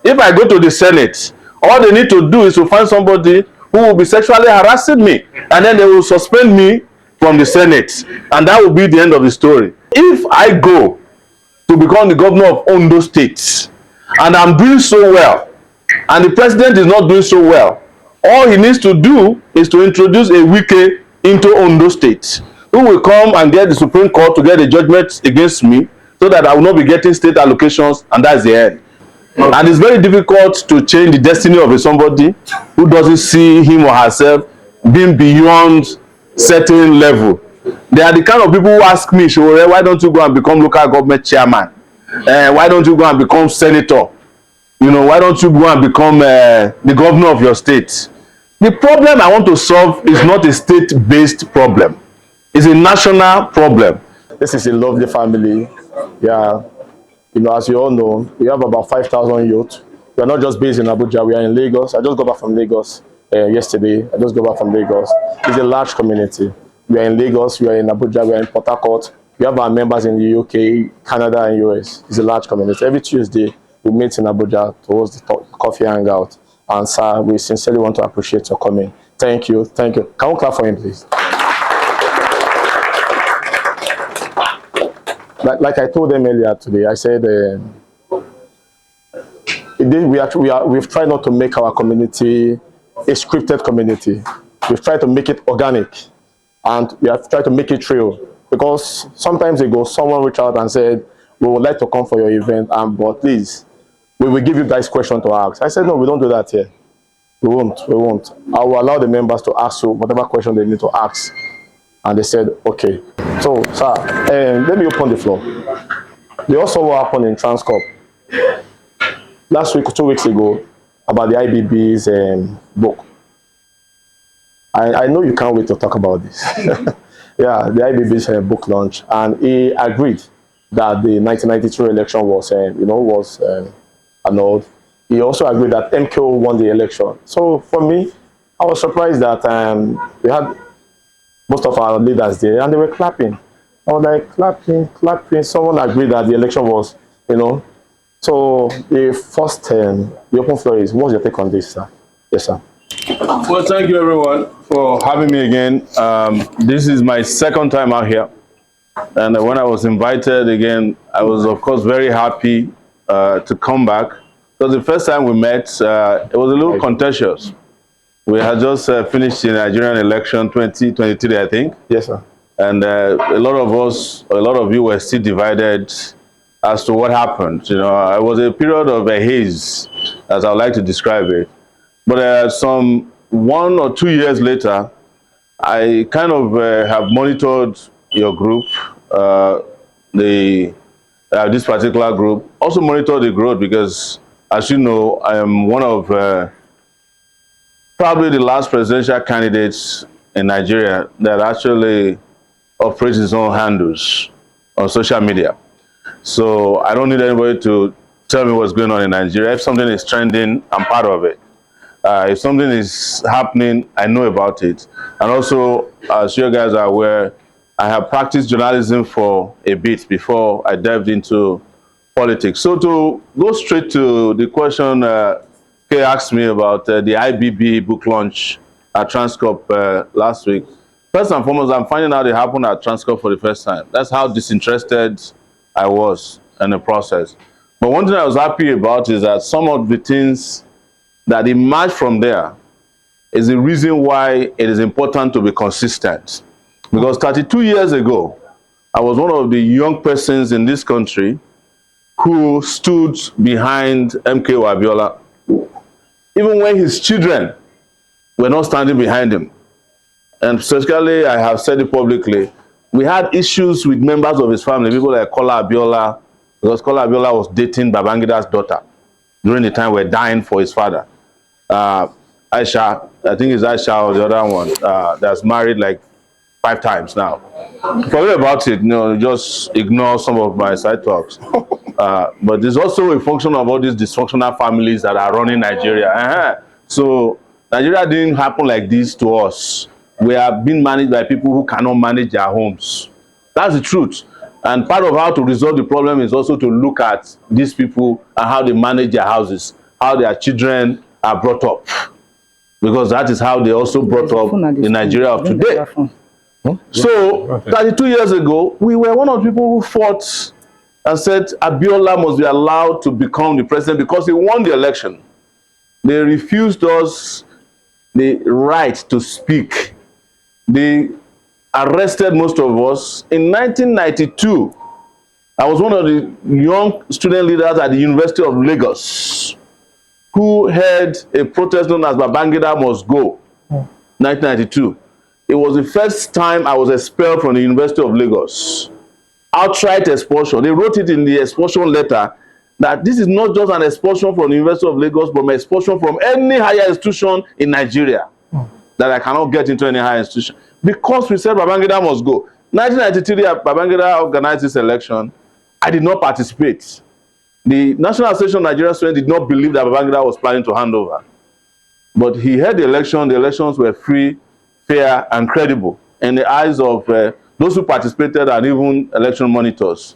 If I go to the Senate, all they need to do is to find somebody who will be sexually harassing me, and then they will suspend me from the Senate, and that will be the end of the story. If I go to become the governor of Ondo State, and I'm doing so well, and the president is not doing so well, all he needs to do is to introduce a Wike into Ondo State, who will come and get the Supreme Court to get a judgment against me, so that I will not be getting state allocations, and that's the end. And it's very difficult to change the destiny of somebody who doesn't see him or herself being beyond certain level. They are the kind of people who ask me, Sowore, why don't you go and become local government chairman? Why don't you go and become senator? You know, why don't you go and become the governor of your state? The problem I want to solve is not a state-based problem. It's a national problem. This is a lovely family. Yeah. You know, as you all know, we have about 5,000 youth. We are not just based in Abuja, we are in Lagos. I just got back from Lagos yesterday. I just got back from Lagos. It's a large community. We are in Lagos, we are in Abuja, we are in Port Harcourt. We have our members in the UK, Canada, and US. It's a large community. Every Tuesday, we meet in Abuja towards the coffee hangout. And sir, we sincerely want to appreciate your coming. Thank you, thank you. Can we clap for him, please? Like I told them earlier today, I said we've tried not to make our community a scripted community. We've tried to make it organic, and we have tried to make it real. Because sometimes ago, someone reached out and said, we would like to come for your event, but please, we will give you guys questions to ask. I said, no, we don't do that here. We won't. I will allow the members to ask you whatever question they need to ask. And they said, okay. So, sir, let me open the floor. They also what happened in Transcorp last week, 2 weeks ago, about the IBB's book. I know you can't wait to talk about this. Yeah, the IBB's book launch, and he agreed that the 1992 election was, annulled. He also agreed that MKO won the election. So for me, I was surprised that we had most of our leaders there, and they were clapping. I was like, clapping. Someone agreed that the election was, So the first, the open floor is, what's your take on this, sir? Yes, sir. Well, thank you everyone for having me again. This is my second time out here. And when I was invited again, I was of course very happy to come back. Because the first time we met, it was a little contentious. We had just finished the Nigerian election 2023, I think. Yes, sir. And a lot of you were still divided as to what happened. You know, it was a period of a haze, as I would like to describe it. But some 1 or 2 years later, I kind of have monitored your group, this particular group. Also monitored the growth because, as you know, I am one of probably the last presidential candidates in Nigeria that actually operates his own handles on social media. So I don't need anybody to tell me what's going on in Nigeria. If something is trending, I'm part of it. If something is happening, I know about it. And also, as you guys are aware, I have practiced journalism for a bit before I dived into politics. So to go straight to the question Kay asked me about the IBB book launch at Transcorp last week. First and foremost, I'm finding out it happened at Transcorp for the first time. That's how disinterested I was in the process. But one thing I was happy about is that some of the things that emerged from there is the reason why it is important to be consistent. Because 32 years ago, I was one of the young persons in this country who stood behind MKO Abiola, even when his children were not standing behind him. And specifically, I have said it publicly, we had issues with members of his family, people like Kola Abiola, because Kola Abiola was dating Babangida's daughter during the time we were dying for his father. Aisha, I think it's Aisha or the other one, that's married like 5 times now. Forget about it, just ignore some of my side talks. But there's also a function of all these dysfunctional families that are running Nigeria. So Nigeria didn't happen like this to us. We are being managed by people who cannot manage their homes. That's the truth. And part of how to resolve the problem is also to look at these people and how they manage their houses. how their children are brought up, because that is how they also brought up the Nigeria of today. So 32 years ago, we were one of the people who fought and said Abiola must be allowed to become the president because he won the election. They refused us the right to speak. They arrested most of us. In 1992, I was one of the young student leaders at the University of Lagos who held a protest known as Babangida Must Go, 1992. It was the first time I was expelled from the University of Lagos. Outright expulsion. They wrote it in the expulsion letter that this is not just an expulsion from the University of Lagos, but an expulsion from any higher institution in Nigeria, that I cannot get into any higher institution. Because we said Babangida must go. 1993, Babangida organized this election. I did not participate. The National Association of Nigerian Students did not believe that Babangida was planning to hand over. But he held the election. The elections were free, fair, and credible in the eyes of those who participated and even election monitors.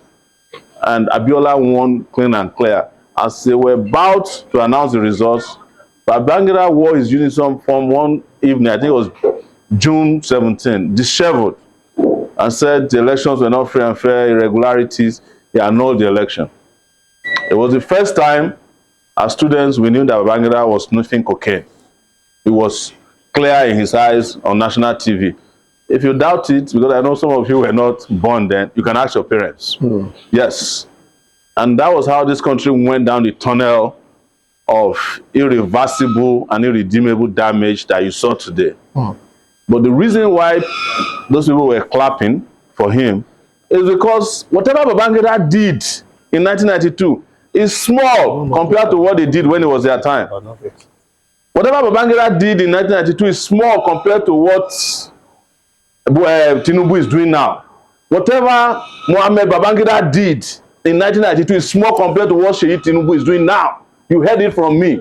And Abiola won clean and clear. As they were about to announce the results, Babangida wore his uniform from one evening, I think it was June 17, disheveled, and said the elections were not free and fair, irregularities. He annulled the election. It was the first time as students we knew that Babangida was sniffing cocaine. It was clear in his eyes on national TV. If you doubt it, because I know some of you were not born then, you can ask your parents. Yes. And that was how this country went down the tunnel of irreversible and irredeemable damage that you saw today. But the reason why those people were clapping for him is because whatever Babangida did in 1992 is small compared to what they did when it was their time. Whatever Babangida did in 1992 is small compared to what Tinubu is doing now. Whatever Mohammed Babangida did in 1992 is small compared to what Seyi Tinubu is doing now. You heard it from me.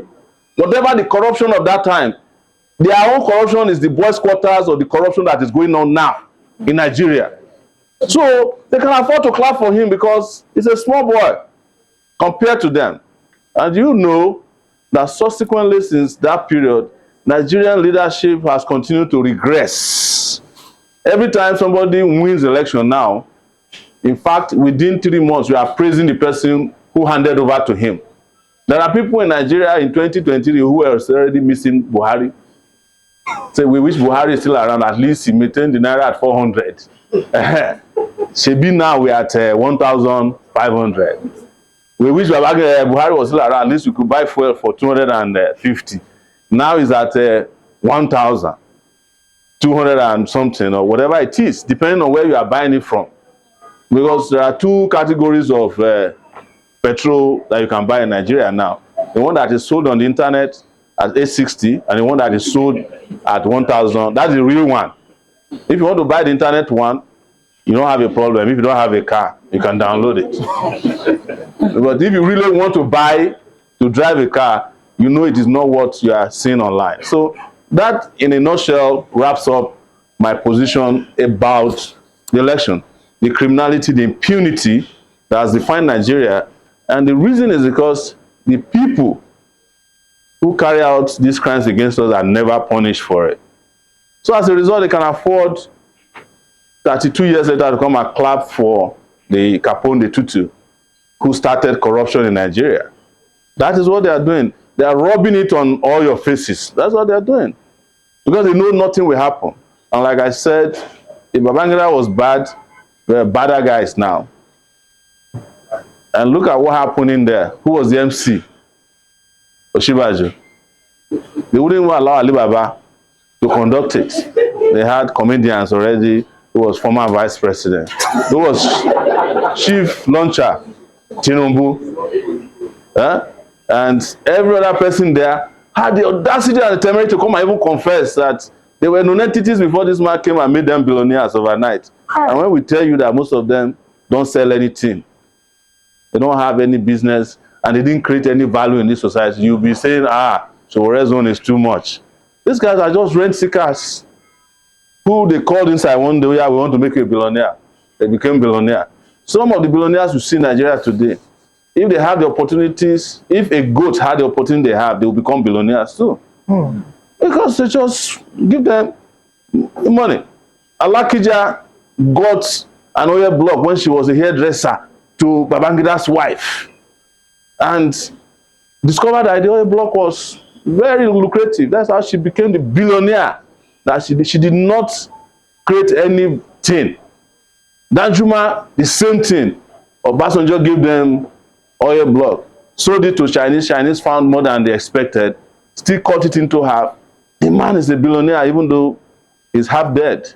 Whatever the corruption of that time, their own corruption is the boys' quarters or the corruption that is going on now in Nigeria. So they can afford to clap for him because he's a small boy compared to them. And you know that subsequently since that period, Nigerian leadership has continued to regress. Every time somebody wins election now, in fact, within 3 months, we are praising the person who handed over to him. There are people in Nigeria in 2023 who are already missing Buhari. So we wish Buhari is still around, at least he maintained the Naira at 400. Shebi now we are at 1,500. We wish Buhari was still around, at least we could buy fuel for 250. Now he's at 1,200 and something, or whatever it is, depending on where you are buying it from. Because there are two categories of petrol that you can buy in Nigeria now. The one that is sold on the internet at 860 and the one that is sold at 1,000. That's the real one. If you want to buy the internet one, you don't have a problem. If you don't have a car, you can download it. But if you really want to drive a car, you know it is not what you are seeing online. So that, in a nutshell, wraps up my position about the election. The criminality, the impunity that has defined Nigeria. And the reason is because the people who carry out these crimes against us are never punished for it. So as a result, they can afford 32 years later to come and clap for the Capone Tutu who started corruption in Nigeria. That is what they are doing. They are rubbing it on all your faces. That's what they are doing. Because they know nothing will happen. And like I said, if Babangida was bad, there are badder guys now. And look at what happened in there. Who was the MC? Oshibaju. They wouldn't even allow Alibaba to conduct it. They had comedians already who was former vice president. Who was chief launcher, Tinubu. And every other person there had the audacity and the temerity to come and even confess that they were non-entities before this man came and made them billionaires overnight. And when we tell you that most of them don't sell anything, they don't have any business, and they didn't create any value in this society, you'll be saying, Sowore zone is too much. These guys are just rent seekers who they called inside one day, yeah, we want to make you a billionaire. They became billionaire. Some of the billionaires you see in Nigeria today, if they have the opportunities, if a goat had the opportunity they have, they will become billionaires too. Because they just give them money. Alakija got an oil block when she was a hairdresser to Babangida's wife and discovered that the oil block was very lucrative. That's how she became the billionaire. That she did not create anything. Danjuma, the same thing. Obasanjo gave them oil block, sold it to Chinese. Chinese found more than they expected, still cut it into half. The man is a billionaire even though he's half dead.